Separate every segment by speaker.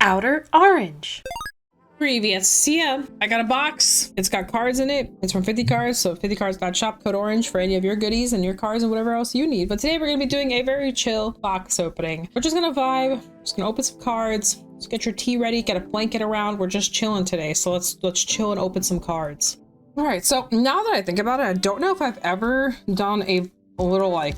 Speaker 1: Outer Orange.
Speaker 2: Previous, yeah, I got a box. It's got cards in it. It's from 50 cards, so 50 cards got shop code orange for any of your goodies and your cards and whatever else you need. But today we're gonna be doing a very chill box opening. We're just gonna vibe, just gonna open some cards, just get your tea ready, get a blanket around. We're just chilling today, so let's chill and open some cards. All right, so now that I think about it, I don't know if I've ever done a little like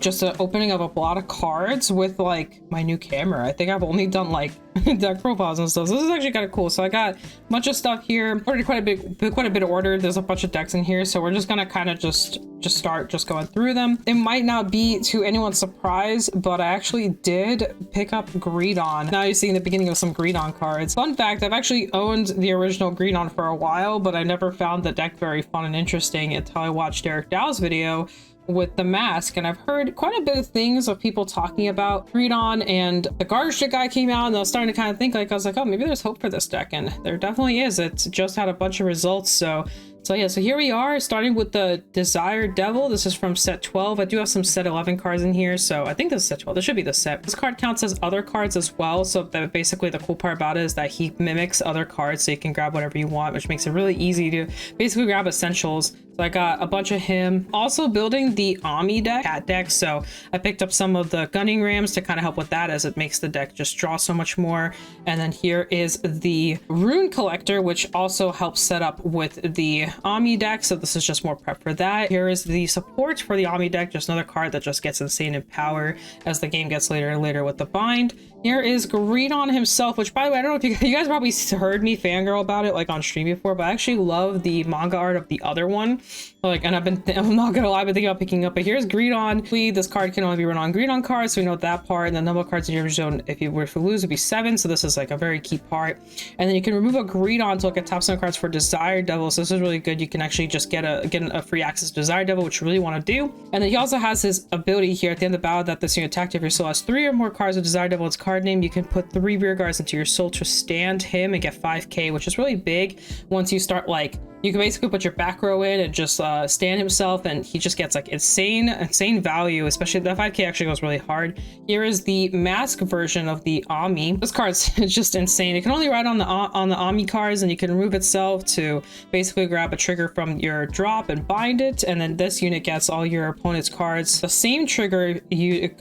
Speaker 2: just an opening of a lot of cards with like my new camera. I think I've only done like deck profiles and stuff. So this is actually kind of cool. So I got a bunch of stuff here. Ordered quite a bit of order. There's a bunch of decks in here, so we're just gonna kind of just start going through them. It might not be to anyone's surprise, but I actually did pick up Greedon. Now you're seeing the beginning of some Greedon cards. Fun fact, I've actually owned the original Greedon for a while, but I never found the deck very fun and interesting until I watched Eric Dow's video with the Masque, and I've heard quite a bit of things of people talking about Greedon, and the Gardener guy came out, and I was starting to kind of think, like, I was like, oh, maybe there's hope for this deck, and there definitely is. It's just had a bunch of results. So yeah, so here we are, starting with the Desired Devil. This is from set 12. I do have some set 11 cards in here, so I think this is set 12. This should be the set. This card counts as other cards as well, so that basically the cool part about it is that he mimics other cards, so you can grab whatever you want, which makes it really easy to basically grab essentials. So I got a bunch of him. Also building the Ami deck, cat deck, so I picked up some of the gunning rams to kind of help with that, as it makes the deck just draw so much more. And then here is the Rune Collector, which also helps set up with the Ami deck, so this is just more prep for that. Here is the support for the Ami deck, just another card that just gets insane in power as the game gets later and later with the bind. Here is Greedon himself, which, by the way, I don't know if you guys probably heard me fangirl about it like on stream before, but I actually love the manga art of the other one. Like, and I'm not gonna lie, I've been thinking about picking up, but here's Greedon. This card can only be run on Greedon cards, so we know that part. And the number of cards in your zone, if you were to lose, would be 7. So this is like a very key part. And then you can remove a Greedon to look at top 7 cards for Desired Devil. So this is really good. You can actually just get a free access to Desired Devil, which you really want to do. And then he also has his ability here at the end of the battle that this unit attacked. If your soul has 3 or more cards with Desired Devil, its card name, you can put 3 rear guards into your soul to stand him and get 5k, which is really big. Once you start, like, you can basically put your back row in and just stand himself, and he just gets like insane value, especially that 5k actually goes really hard. Here is the Masque version of the Ami. This card's just insane. It can only ride on the Ami cards, and you can remove itself to basically grab a trigger from your drop and bind it, and then this unit gets all your opponent's cards. The same trigger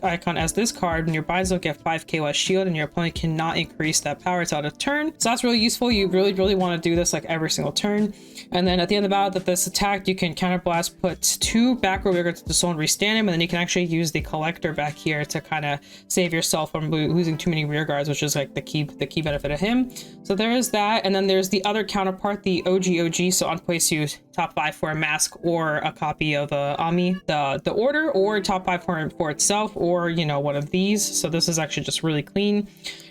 Speaker 2: icon as this card, and your binds will get 5k less shield, and your opponent cannot increase that power until a turn. So that's really useful. You really want to do this like every single turn. And then at the end of the battle that this attacked, you can counterblast, put 2 back row rear guards to the soul and restand him, and then you can actually use the collector back here to kind of save yourself from losing too many rear guards, which is like the key benefit of him. So there is that, and then there's the other counterpart, the OG. So on place, use top 5 for a Masque or a copy of Ami, the order, or top 5 for itself, or, you know, one of these. So this is actually just really clean.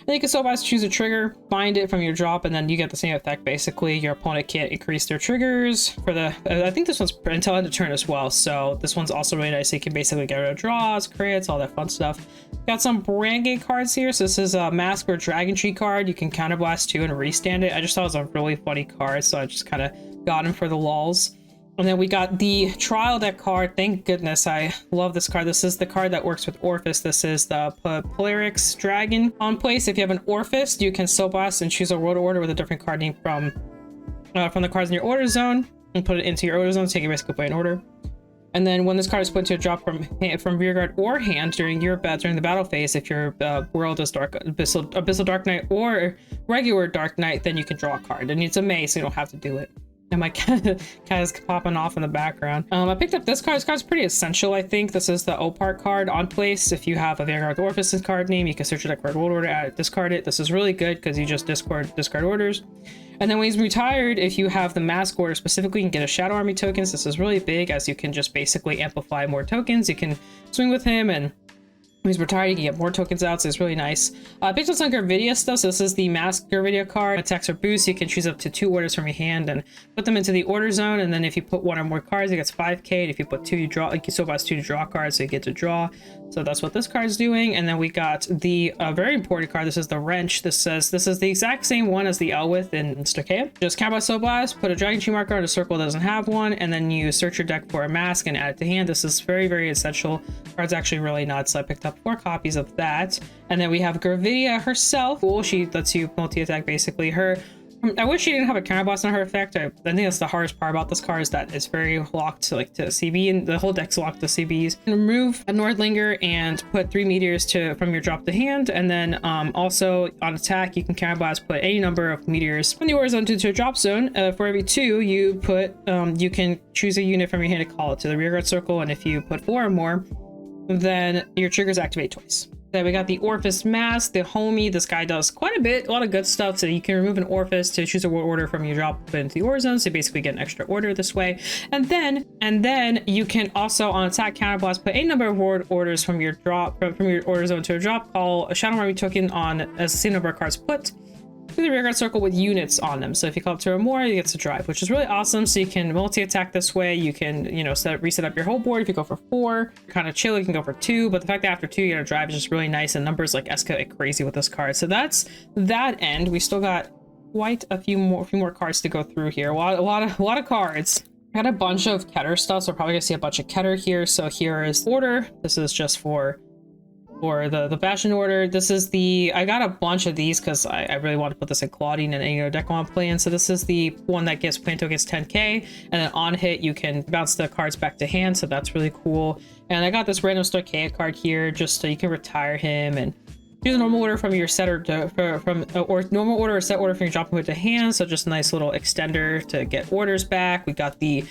Speaker 2: And you can so fast choose a trigger, bind it from your drop, and then you get the same effect. Basically, your opponent can't increase their triggers for the, I think this one's until end of turn as well. So this one's also really nice. You can basically get rid of draws, crits, all that fun stuff. Got some brand gate cards here. So this is a Masque or Dragon Tree card. You can counterblast 2 and restand it. I just thought it was a really funny card, so I just kind of got him for the lulz. And then we got the Trial Deck card. Thank goodness, I love this card. This is the card that works with Orphis. This is the Polarix Dragon. On place, if you have an Orphis, you can Soul Blast and choose a world order with a different card name from the cards in your order zone, and put it into your order zone, so you can basically play an order. And then when this card is put into a drop from rear guard or hand during the battle phase, if your world is Abyssal Dark Knight or regular Dark Knight, then you can draw a card. And it's a May, so you don't have to do it. And my cat is popping off in the background. I picked up this card. This card's pretty essential, I think. This is the Opart card. On place, if you have a Vanguard Orphis card name, you can search your deck card world order, add it, discard it. This is really good because you just discard orders. And then when he's retired, if you have the Masque order specifically, you can get a Shadow Army tokens. This is really big, as you can just basically amplify more tokens. You can swing with him, and when he's retired, you can get more tokens out, so it's really nice. I picked up some Garvidia stuff. So this is the Masque Garvidia card. Attacks or boosts, you can choose up to 2 orders from your hand and put them into the order zone. And then if you put 1 or more cards, it gets 5k. And if you put 2, you draw, like you still buy 2 to draw cards, so you get to draw. So that's what this card is doing. And then we got the very important card. This is the wrench. This is the exact same one as the Elwith in Stoicheia. Just Cardboard Soul Blast, put a Dragon Tree marker on a circle that doesn't have one, and then you search your deck for a mask and add it to hand. This is very, very essential. Card's actually really nuts. So I picked up 4 copies of that. And then we have Gravidia herself. Cool. She lets you multi-attack basically. I wish she didn't have a counter blast on her effect. I think that's the hardest part about this card, is that it's very locked to CB, and the whole deck's locked to CBs. Remove a Nordlinger and put 3 meteors from your drop to hand, and then also on attack you can counter blast, put any number of meteors from the order zone to a drop zone. For every 2 you put, you can choose a unit from your hand to call it to the rearguard circle, and if you put 4 or more, then your triggers activate twice. Then we got the Orifice Masque, the homie. This guy does quite a lot of good stuff. So you can remove an Orifice to choose a order from your drop into the order zone. So you basically get an extra order this way. And then you can also on attack counterblast put a number of orders from your drop from your order zone to a drop. Call a Shadow Army token on as the same number of cards put to the rearguard circle with units on them. So if you call up 2 or more, you get to drive, which is really awesome. So you can multi-attack this way. You can, reset up your whole board. If you go for 4, kind of chill, you can go for 2. But the fact that after 2 you get a drive is just really nice, and numbers like escalate crazy with this card. So that's that end. We still got quite a few more cards to go through here. A lot of cards. I got a bunch of Keter stuff, so we're probably gonna see a bunch of Keter here. So here is order. This is just for the Bastion order. This is I got a bunch of these because I really want to put this in Claudine and any other deck I want to play in. So this is the one that gives Planto gets 10k, and then on hit you can bounce the cards back to hand, so that's really cool. And I got this random Stoicheia card here just so you can retire him and choose a normal order from your set or normal order or set order from your dropping it to hand. So just a nice little extender to get orders back. We got the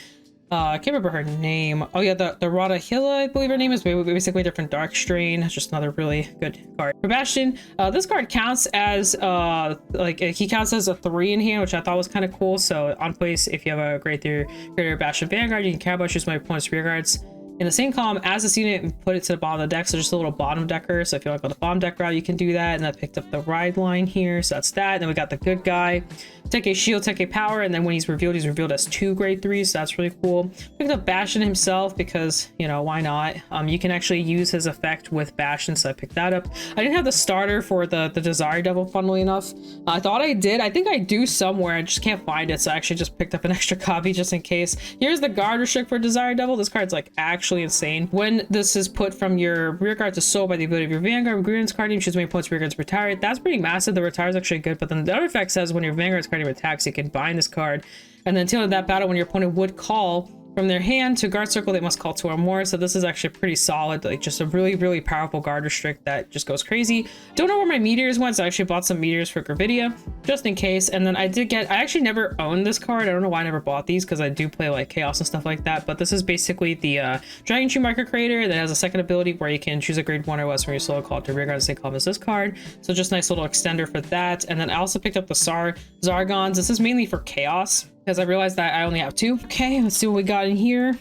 Speaker 2: I can't remember her name. Oh yeah, the Radahilla, I believe her name is, basically a different dark strain. Just another really good card. For Bastion, this card counts as he counts as a 3 in hand, which I thought was kind of cool. So on place, if you have a greater Bastion Vanguard, you can counterblast choose my opponent's rear guards in the same column as this unit and put it to the bottom of the deck. So just a little bottom decker. So if you want to go the bottom deck route, you can do that. And I picked up the ride line here, so that's that. And then we got the good guy, take a shield, take a power, and then when he's revealed as 2 grade 3s, so that's really cool. Picked up Bastion himself because, why not? You can actually use his effect with Bastion, so I picked that up. I didn't have the starter for the Desire Devil, funnily enough. I thought I did. I think I do somewhere, I just can't find it, so I actually just picked up an extra copy just in case. Here's the guard restrict for Desire Devil. This card's actually insane. When this is put from your rear guard to soul by the ability of your Vanguard, Green's card name, choose many points rear guards retire it. That's pretty massive. The retire is actually good, but then the other effect says when your Vanguard's card name attacks, you can bind this card, and then until the end of that battle, when your opponent would call from their hand to guard circle, they must call 2 or more. So this is actually pretty solid, just a really, really powerful guard restrict that just goes crazy. Don't know where my meteors went, so I actually bought some meteors for Gravidia just in case. And then I actually never owned this card. I don't know why I never bought these, because I do play Chaos and stuff like that. But this is basically the Dragon Tree Marker Creator that has a second ability where you can choose a grade 1 or less from your solo call to rear guard the same column as this card. So just nice little extender for that. And then I also picked up the Zargons. This is mainly for Chaos, because I realized that I only have 2. Okay, let's see what we got in here.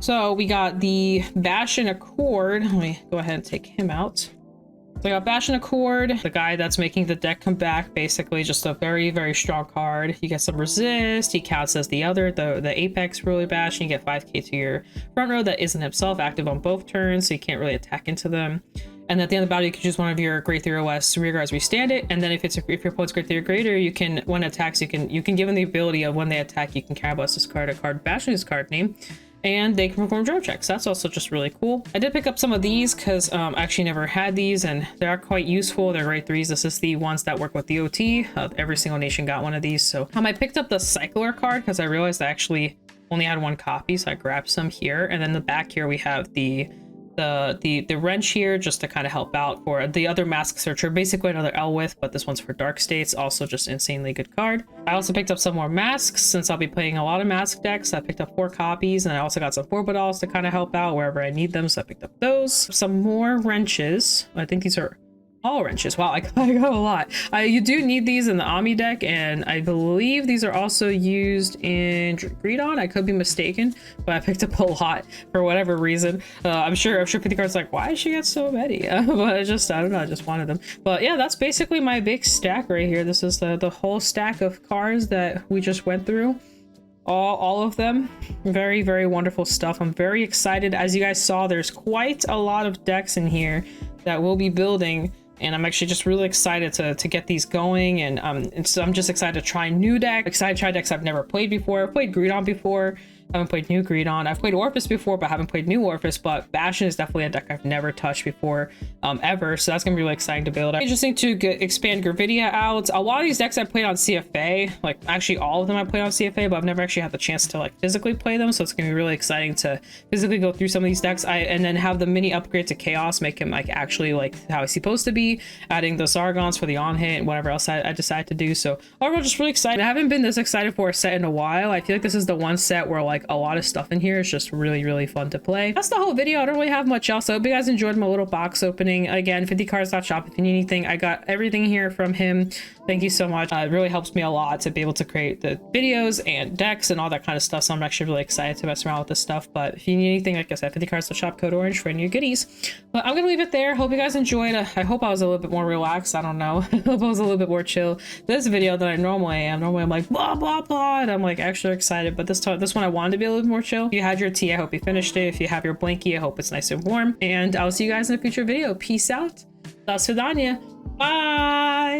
Speaker 2: So we got the Bastion Accord. Let me go ahead and take him out. So I got Bastion Accord, the guy that's making the deck come back, basically just a very, very strong card. You get some resist. He counts as the Apex really Bastion. You get 5k to your front row that isn't himself, active on both turns, so you can't really attack into them. And at the end of the battle, you can choose one of your grade 3 or less rear guards, restand it. And then if your opponent's grade 3 or greater, you can, when it attacks, you can give them the ability of when they attack, you can counterblast this card, Bastion's card name, and they can perform draw checks. That's also just really cool. I did pick up some of these because I actually never had these, and they are quite useful. They're grade 3s. This is the ones that work with the OT. Every single nation got one of these. So I picked up the Cycler card because I realized I actually only had 1 copy, so I grabbed some here. And then the back here we have the wrench here just to kind of help out for the other Masque Searcher, basically another Elwith, but this one's for Dark States, also just insanely good card. I also picked up some more masks since I'll be playing a lot of Masque decks. I picked up 4 copies, and I also got some Forbidals to kind of help out wherever I need them, so I picked up those. Some more wrenches. I think these are all wrenches. Wow, I got a lot. You do need these in the Ami deck, and I believe these are also used in Greedon. I could be mistaken, but I picked up a lot for whatever reason. I'm sure 50 cards why did she get so many? But I don't know, I just wanted them. But yeah, that's basically my big stack right here. This is the whole stack of cards that we just went through. all of them. Very, very wonderful stuff. I'm very excited. As you guys saw, there's quite a lot of decks in here that we'll be building, and I'm actually just really excited to get these going. And so I'm just excited to try new decks, excited to try decks I've never played before. I've played Greedon before, I haven't played new Greedon. I've played Orpheus before, but I haven't played new Orpheus. But Bastion is definitely a deck I've never touched before, ever. So that's gonna be really exciting to build. Interesting to expand Gravidia out. A lot of these decks I played on CFA, like actually all of them I played on CFA, but I've never actually had the chance to like physically play them. So it's gonna be really exciting to physically go through some of these decks. And then have the mini upgrade to Chaos, make him like actually like how he's supposed to be. Adding the Zargons for the on hit and whatever else I decide to do. So overall, just really excited. I haven't been this excited for a set in a while. I feel like this is the one set where like a lot of stuff in here is just really, really fun to play. That's the whole video. I don't really have much else. I hope you guys enjoyed my little box opening. Again, 50cards.shop if you need anything. I got everything here from him. Thank you so much. It really helps me a lot to be able to create the videos and decks and all that kind of stuff. So I'm actually really excited to mess around with this stuff. But if you need anything, like I said, 50cards.shop, code orange for any goodies. But I'm gonna leave it there. Hope you guys enjoyed. I hope I was a little bit more relaxed. I don't know. I hope I was a little bit more chill this video than I normally am. Normally I'm like blah blah blah and I'm like extra excited, but this one I wanted to be a little bit more chill. If you had your tea, I hope you finished it. If you have your blankie, I hope it's nice and warm. And I'll see you guys in a future video. Peace out. До свидания. Bye.